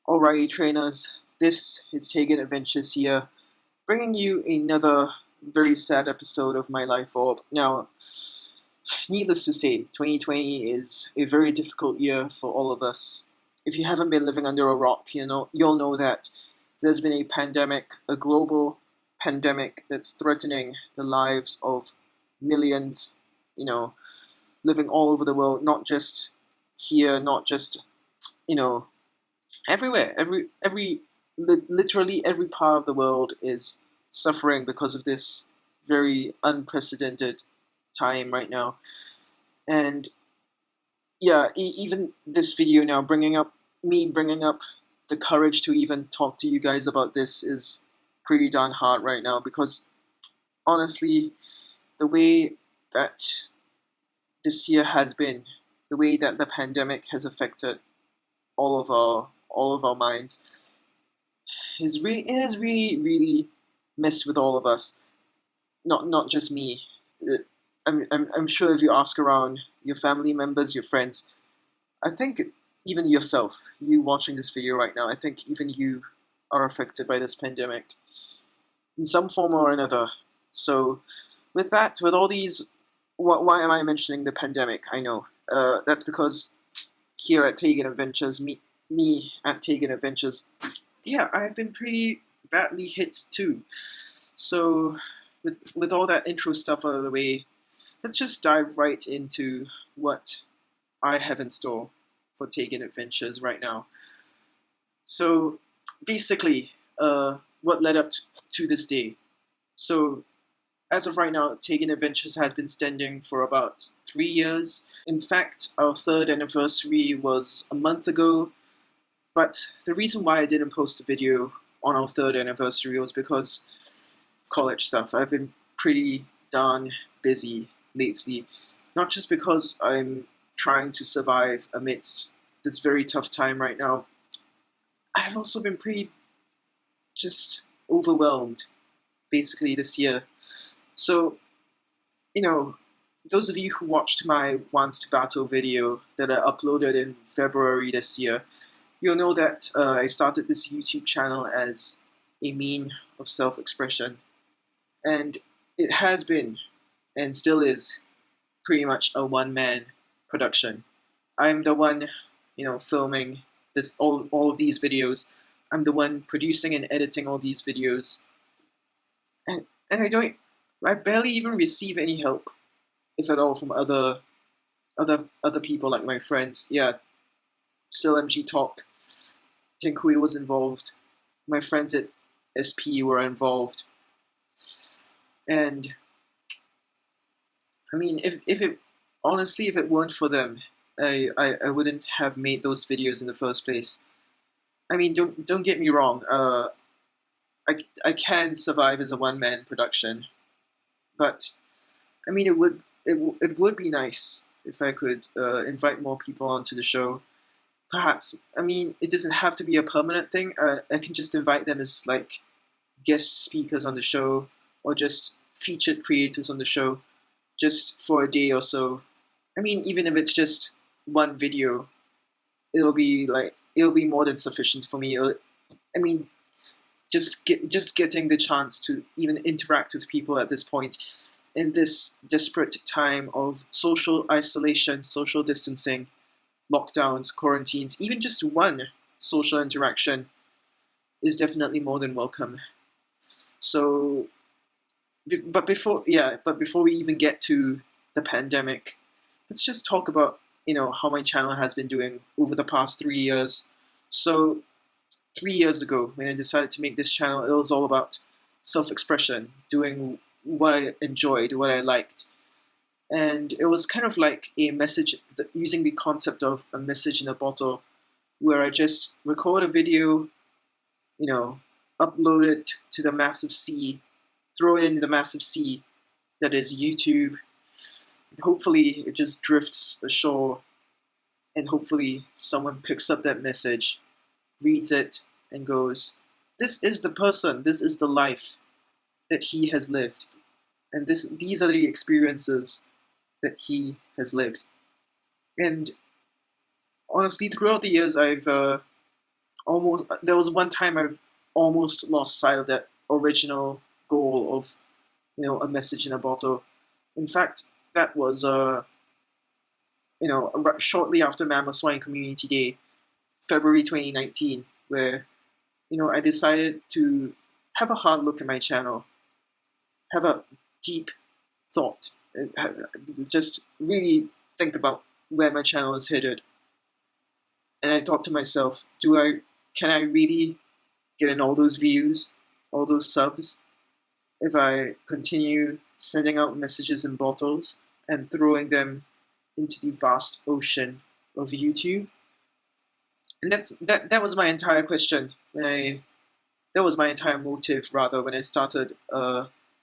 Alrighty, trainers, this is TaeganAdventures here, bringing you another very sad episode of My Life Orb. Now, needless to say, 2020 is a very difficult year for all of us. If you haven't been living under a rock, you'll know that there's been a pandemic, a global pandemic that's threatening the lives of millions, living all over the world, not just here, not just, everywhere. Literally every part of the world is suffering because of this very unprecedented time right now. And yeah, even this video now, bringing up the courage to even talk to you guys about this is pretty darn hard right now, because honestly, the way that this year has been, the way that the pandemic has affected all of our minds, it has really messed with all of us. Not just me. I'm sure if you ask around your family members, your friends, I think even yourself, you watching this video right now, I think even you are affected by this pandemic in some form or another. So with all these, why am I mentioning the pandemic? I know that's because here at TaeganAdventures, me at TaeganAdventures, yeah, I've been pretty badly hit too. So with all that intro stuff out of the way, let's just dive right into what I have in store for TaeganAdventures right now. So basically, what led up to this day. So as of right now, TaeganAdventures has been standing for about 3 years. In fact, our third anniversary was a month ago. But the reason why I didn't post a video on our third anniversary was because college stuff. I've been pretty darn busy lately. Not just because I'm trying to survive amidst this very tough time right now. I've also been pretty just overwhelmed, basically, this year. So, those of you who watched my Wants to Battle video that I uploaded in February this year, you'll know that I started this YouTube channel as a mean of self-expression. And it has been, and still is, pretty much a one-man production. I'm the one, filming all of these videos. I'm the one producing and editing all these videos. And I barely even receive any help, if at all, from other people like my friends. Yeah, Still MG Talk, Tenkui was involved. My friends at SP were involved. And I mean, if it weren't for them, I wouldn't have made those videos in the first place. I mean, don't get me wrong. I can survive as a one-man production, but I mean, it would be nice if I could invite more people onto the show. Perhaps, I mean, it doesn't have to be a permanent thing. I can just invite them as like guest speakers on the show, or just featured creators on the show, just for a day or so. I mean, even if it's just one video, it'll be more than sufficient for me. I mean, just getting the chance to even interact with people at this point, in this desperate time of social isolation, social distancing, lockdowns, quarantines, even just one social interaction is definitely more than welcome. So, but before we even get to the pandemic, let's just talk about how my channel has been doing over the past 3 years. So 3 years ago, when I decided to make this channel, it was all about self-expression, doing what I enjoyed, what I liked. And it was kind of like a message, using the concept of a message in a bottle, where I just record a video, upload it to the massive sea, throw it in the massive sea that is YouTube, and hopefully it just drifts ashore, and hopefully someone picks up that message, reads it, and goes, this is the person, this is the life that he has lived, and these are the experiences that he has lived. And honestly, throughout the years, I've almost there was one time I've almost lost sight of that original goal of a message in a bottle. In fact, that was shortly after Mammoth Swine Community Day, February 2019, where I decided to have a hard look at my channel, have a deep thought, just really think about where my channel is headed. And I thought to myself, can I really get in all those views, all those subs, if I continue sending out messages in bottles and throwing them into the vast ocean of YouTube? And that was my entire question that was my entire motive rather when I started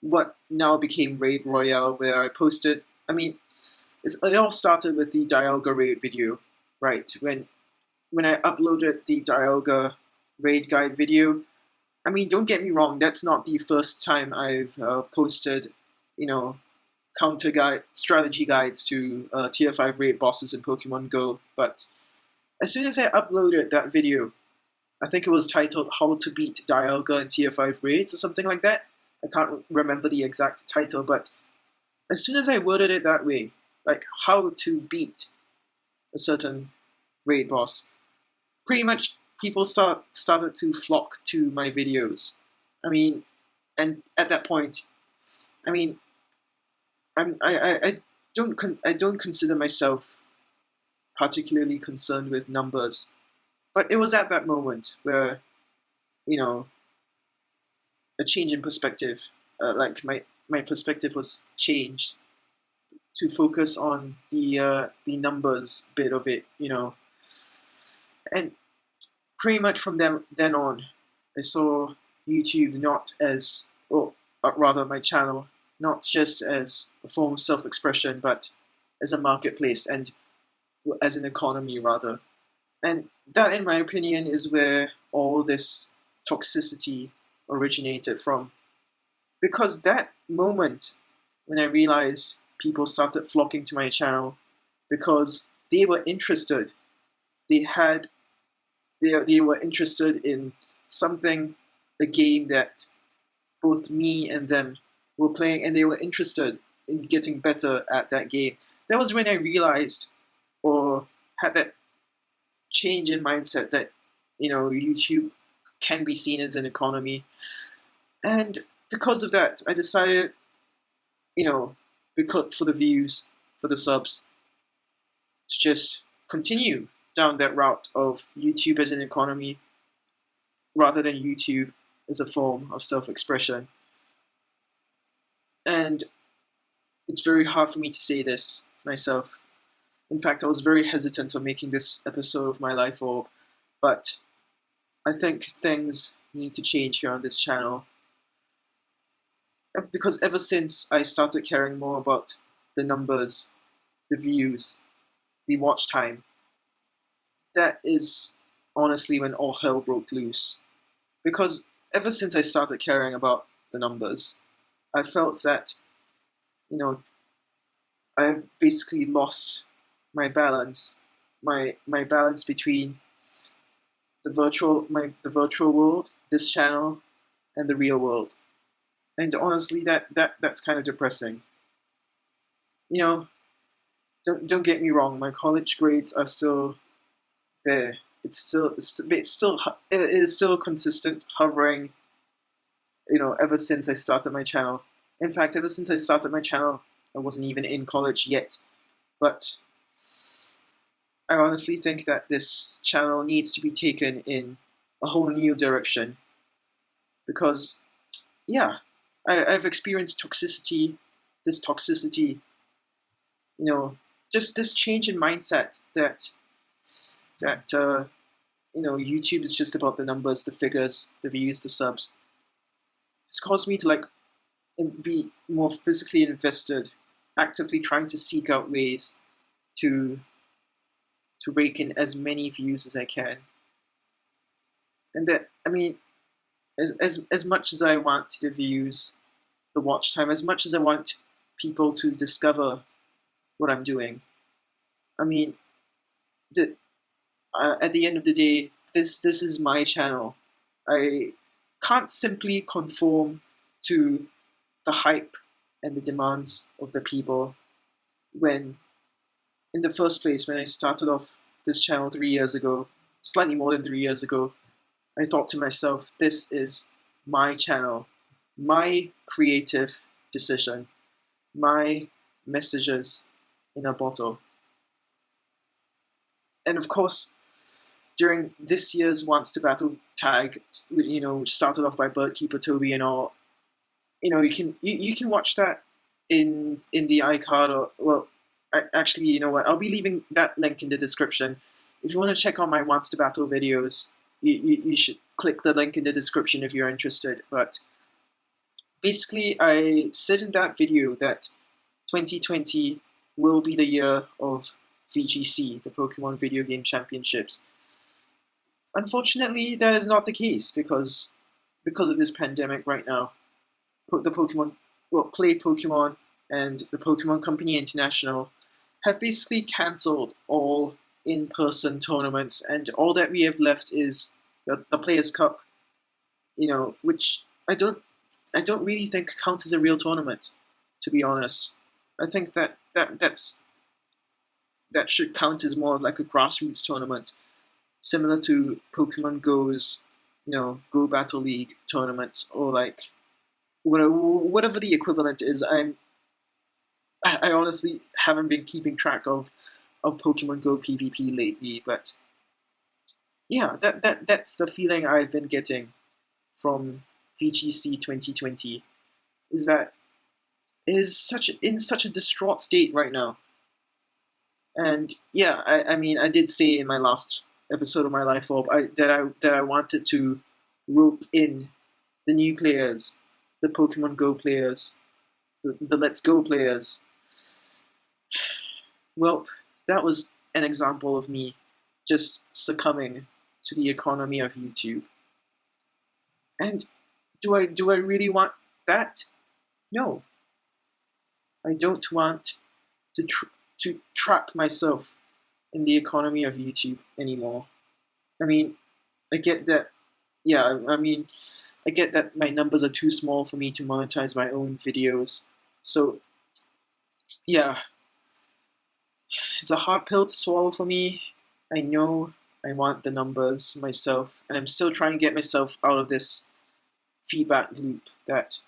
what now became Raid Royale, where I posted. I mean, it all started with the Dialga raid video, right? When I uploaded the Dialga raid guide video. I mean, don't get me wrong, that's not the first time I've posted, counter guide strategy guides to tier 5 raid bosses in Pokemon Go. But as soon as I uploaded that video, I think it was titled How to Beat Dialga in tier 5 raids or something like that. I can't remember the exact title, but as soon as I worded it that way, like how to beat a certain raid boss, pretty much people started to flock to my videos. I mean, and at that point, I mean, I don't consider myself particularly concerned with numbers, but it was at that moment where, a change in perspective, like my perspective was changed to focus on the numbers bit of it, and pretty much from then on, I saw YouTube not as, or rather my channel, not just as a form of self-expression, but as a marketplace and as an economy rather. And that, in my opinion, is where all this toxicity originated from. Because that moment when I realized people started flocking to my channel because they were interested, they were interested in something, a game that both me and them were playing, and they were interested in getting better at that game. That was when I realized, or had that change in mindset that, YouTube can be seen as an economy. And because of that, I decided, because for the views, for the subs, to just continue down that route of YouTube as an economy rather than YouTube as a form of self-expression. And it's very hard for me to say this myself. In fact, I was very hesitant on making this episode of My Life Orb, but I think things need to change here on this channel. Because ever since I started caring more about the numbers, the views, the watch time, that is honestly when all hell broke loose. Because ever since I started caring about the numbers, I felt that, I've basically lost my balance, my balance between the virtual world, this channel, and the real world. And honestly, that's kind of depressing. Don't get me wrong, my college grades are still there. It is still consistent, hovering. Ever since I started my channel. In fact, ever since I started my channel, I wasn't even in college yet. But I honestly think that this channel needs to be taken in a whole new direction. Because, yeah, I've experienced toxicity, just this change in mindset that YouTube is just about the numbers, the figures, the views, the subs. It's caused me to be more physically invested, actively trying to seek out ways to rake in as many views as I can. And that, I mean, as much as I want the views, the watch time, as much as I want people to discover what I'm doing, I mean, at the end of the day, this is my channel. I can't simply conform to the hype and the demands of the people when, in the first place, when I started off this channel 3 years ago, slightly more than 3 years ago, I thought to myself, this is my channel, my creative decision, my messages in a bottle. And of course, during this year's Wants to Battle tag, which started off by Birdkeeper Toby and all, you can watch that in the iCard, or, well, actually, you know what, I'll be leaving that link in the description. If you want to check out my Wants to Battle videos, you should click the link in the description if you're interested. But basically, I said in that video that 2020 will be the year of VGC, the Pokemon Video Game Championships. Unfortunately, that is not the case because of this pandemic right now. The Play Pokemon and the Pokémon Company International have basically cancelled all in-person tournaments, and all that we have left is the Players' Cup, which I don't really think counts as a real tournament, to be honest. I think that should count as more of like a grassroots tournament, similar to Pokemon Go's, Go Battle League tournaments, or like whatever the equivalent is. I honestly haven't been keeping track of Pokemon Go PvP lately, but yeah, that's the feeling I've been getting from VGC 2020, is that it is in such a distraught state right now. And yeah, I mean, I did say in my last episode of My Life Orb that I wanted to rope in the new players, the Pokemon Go players, the Let's Go players. Well, that was an example of me just succumbing to the economy of YouTube. And do I really want that? No. I don't want to trap myself in the economy of YouTube anymore. I mean, I get that. Yeah, I get that my numbers are too small for me to monetize my own videos. So, yeah, it's a hard pill to swallow for me. I know I want the numbers myself, and I'm still trying to get myself out of this feedback loop that,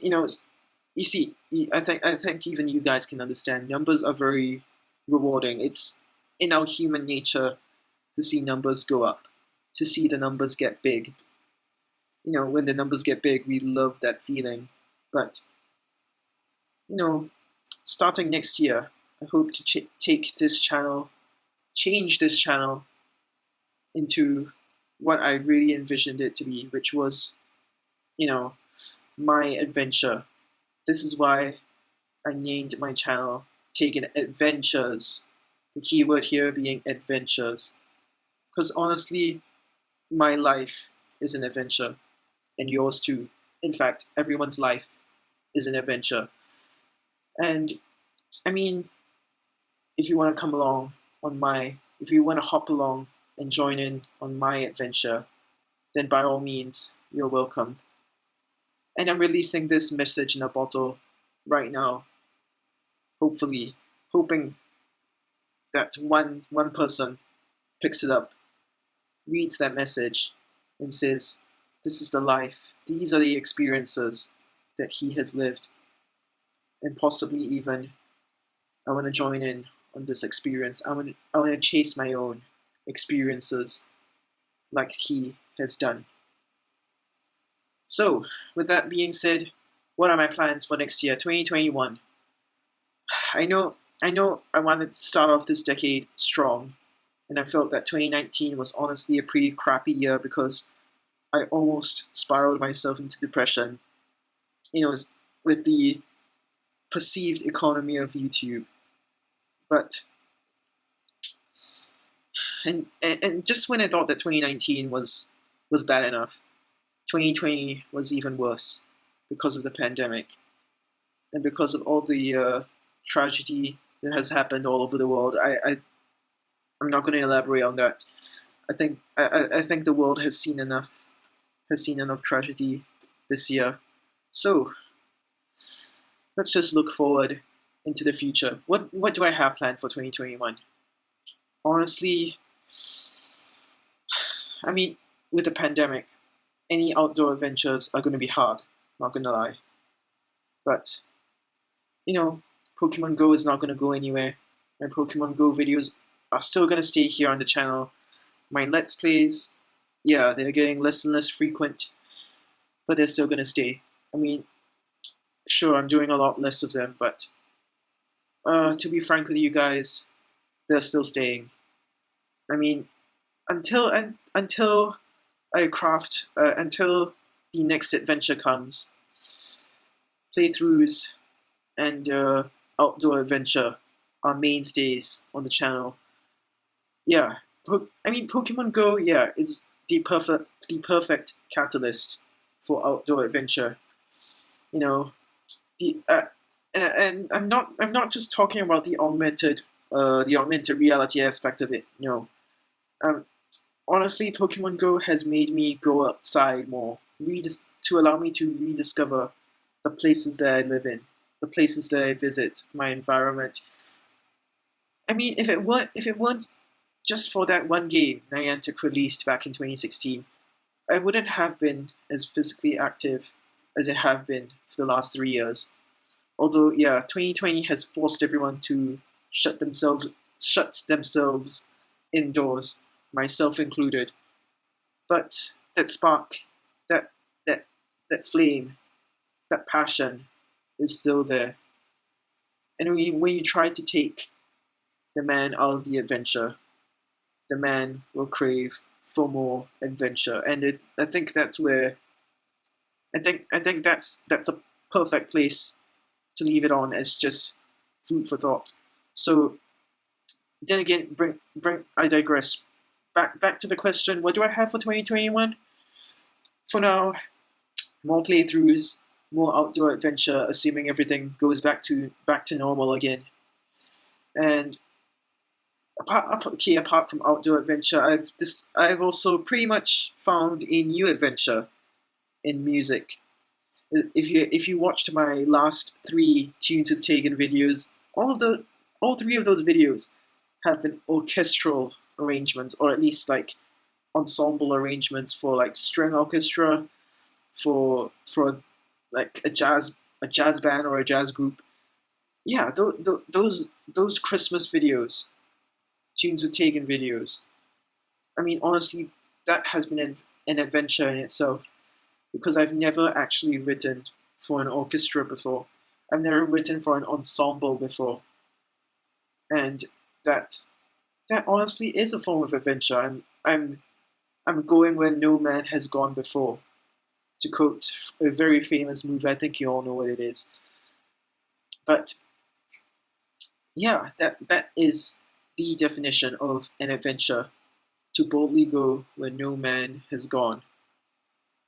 you see, I think even you guys can understand. Numbers are very rewarding. It's in our human nature to see numbers go up, to see the numbers get big. When the numbers get big, we love that feeling. But, starting next year, I hope to change this channel into what I really envisioned it to be, which was, my adventure. This is why I named my channel TaeganAdventures. The keyword here being adventures. Because honestly, my life is an adventure. And yours too. In fact, everyone's life is an adventure. And, I mean, if you want to come along if you want to hop along and join in on my adventure, then by all means, you're welcome. And I'm releasing this message in a bottle right now, hoping that one person picks it up, reads that message, and says, this is the life, these are the experiences that he has lived, and possibly even, I want to join in on this experience. I want to chase my own experiences like he has done. So, with that being said, what are my plans for next year, 2021? I know I wanted to start off this decade strong, and I felt that 2019 was honestly a pretty crappy year because I almost spiraled myself into depression, with the perceived economy of YouTube. But, and just when I thought that 2019 was bad enough, 2020 was even worse because of the pandemic and because of all the tragedy that has happened all over the world. I'm not going to elaborate on that. I think the world has seen enough tragedy this year. So let's just look forward into the future. What do I have planned for 2021? Honestly, I mean, with the pandemic, any outdoor adventures are going to be hard. Not gonna lie, but you know, Pokemon Go is not going to go anywhere. My Pokemon Go videos are still going to stay here on the channel. My Let's Plays, yeah, they're getting less and less frequent, but they're still going to stay. I mean, sure, I'm doing a lot less of them, but to be frank with you guys, they're still staying. I mean, until until the next adventure comes, playthroughs and outdoor adventure are mainstays on the channel. Yeah, I mean Pokemon Go. Yeah, is the perfect catalyst for outdoor adventure. You know, and I'm not just talking about the augmented reality aspect of it. No, honestly, Pokemon Go has made me go outside more, to allow me to rediscover the places that I live in, the places that I visit, my environment. I mean, if it weren't just for that one game Niantic released back in 2016, I wouldn't have been as physically active as I have been for the last 3 years. Although, yeah, 2020 has forced everyone to shut themselves indoors, myself included. But that spark, that that that flame, that passion is still there. And when you try to take the man out of the adventure, the man will crave for more adventure. And I think that's where I think that's a perfect place to leave it on as just food for thought. So then again, I digress. Back to the question: what do I have for 2021? For now, more playthroughs, more outdoor adventure, assuming everything goes back to normal again. And apart from outdoor adventure, I've also pretty much found a new adventure in music. If you watched my last 3 Tunes with Taegan videos, all 3 of those videos have been orchestral arrangements, or at least like ensemble arrangements for like string orchestra, for like a jazz band or a jazz group. Yeah, those Christmas videos, Tunes with Taegan videos. I mean, honestly, that has been an adventure in itself, because I've never actually written for an orchestra before. I've never written for an ensemble before, and that honestly is a form of adventure. I'm going where no man has gone before, to quote a very famous movie. I think you all know what it is. But yeah, that is the definition of an adventure: to boldly go where no man has gone.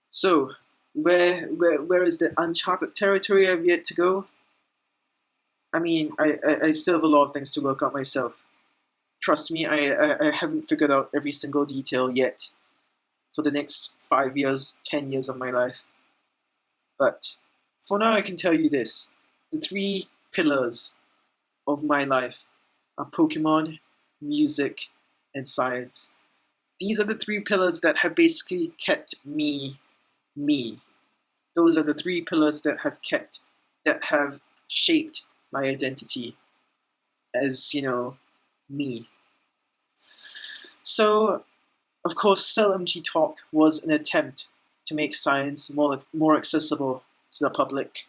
So, where is the uncharted territory I've yet to go? I mean, I still have a lot of things to work out myself. Trust me, I haven't figured out every single detail yet for the next 5 years, 10 years of my life. But for now, I can tell you this: the 3 pillars of my life are Pokemon, music, and science. These are the 3 pillars that have basically kept me. Those are the 3 pillars that have shaped my identity as, me. So, of course, CellMG Talk was an attempt to make science more accessible to the public,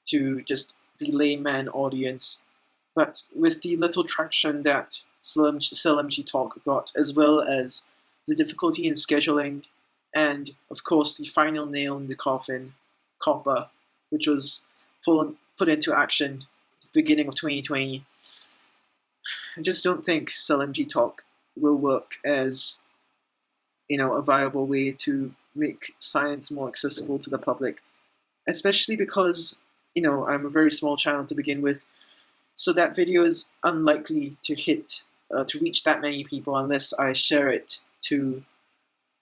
to just the layman audience. But with the little traction that CellMG Talk got, as well as the difficulty in scheduling, and of course the final nail in the coffin, COPPA, which was put into action at the beginning of 2020, I just don't think CellMG Talk will work as a viable way to make science more accessible to the public, especially because I'm a very small channel to begin with, so that video is unlikely to reach that many people unless I share it to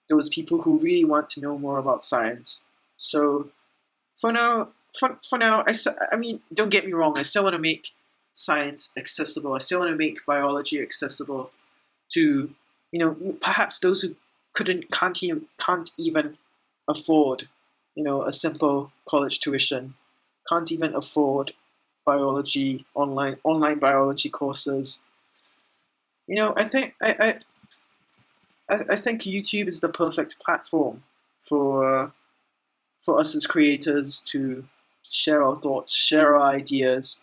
those people who really want to know more about science. So for now, I mean, don't get me wrong. I still want to make science accessible. I still want to make biology accessible to, perhaps those who can't even afford, a simple college tuition, can't even afford biology online biology courses. I think I think YouTube is the perfect platform for for us as creators to share our thoughts, share our ideas,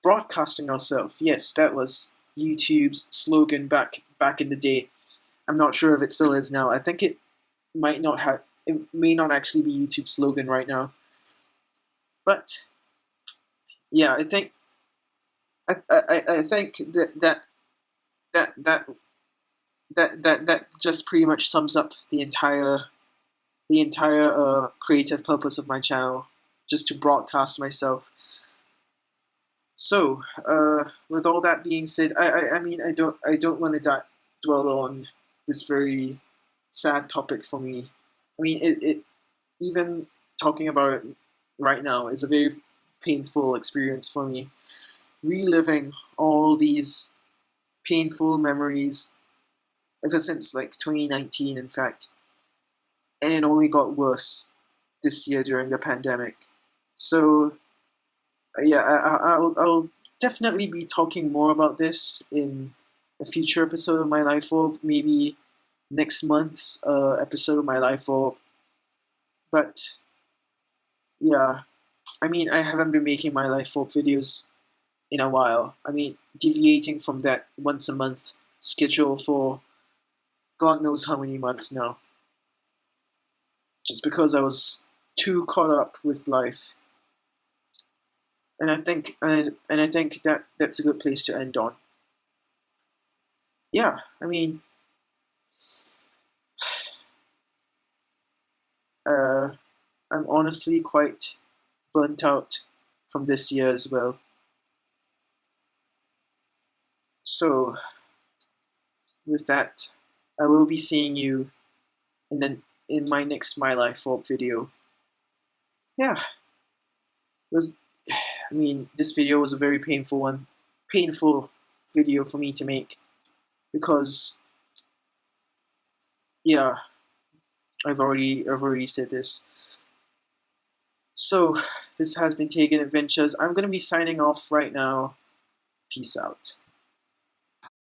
broadcasting ourselves. Yes, that was YouTube's slogan back in the day. I'm not sure if it still is now. I think it may not actually be YouTube's slogan right now. But yeah, I think that just pretty much sums up the entire creative purpose of my channel, just to broadcast myself. So, with all that being said, I mean, I don't want to dwell on this very sad topic for me. I mean, it even talking about it right now is a very painful experience for me. Reliving all these painful memories ever since like 2019, in fact, and it only got worse this year during the pandemic. So yeah, I'll definitely be talking more about this in a future episode of My Life Orb, maybe next month's episode of My Life Orb. But yeah, I mean, I haven't been making My Life Orb videos in a while. I mean, deviating from that once a month schedule for God knows how many months now, just because I was too caught up with life. And I think that that's a good place to end on. Yeah, I mean, uh, I'm honestly quite burnt out from this year as well. So with that, I will be seeing you in my next My Life Orb video. Yeah, it was. I mean, this video was a very painful video for me to make because yeah, I've already said this. So this has been TaeganAdventures. I'm gonna be signing off right now. Peace out.